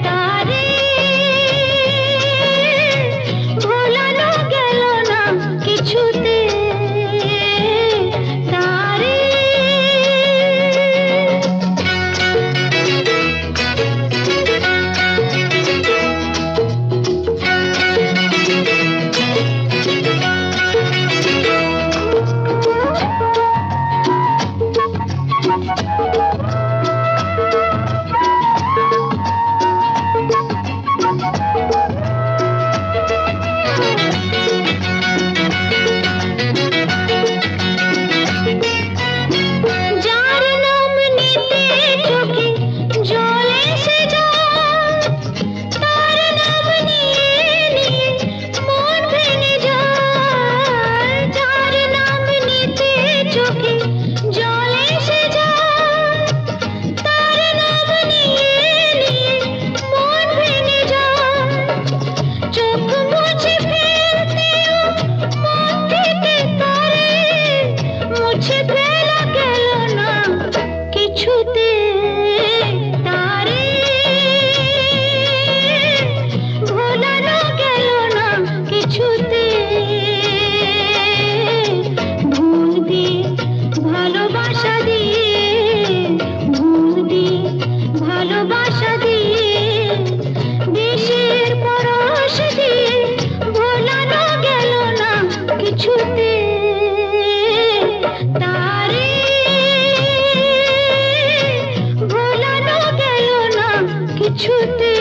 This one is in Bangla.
তারে ভোলানো গেল না কিছুতে, তারে। যার নাম নিতে চোখে জল এসে যায়, তার নাম নিয়ে নিয়ে মন ভেঙে যায়। যার নাম নিতে চোখে জল এসে যায়, তার নাম নিয়ে নিয়ে মন ভেঙে যায়। চোখ মুছে ফেলতেও মন থেকে তারে মুছে ফেলা গেল না কিছুতে, তারে ভোলানো গেল না কিছুতে। ভুল দিয়ে ভালোবাসা দিয়ে, ভুল দিয়ে ভালোবাসা দিয়ে, দেশের পরশ দিয়ে ভোলানো গেল না কিছুতে, তারে ভোলানো গেল না কিছুতে।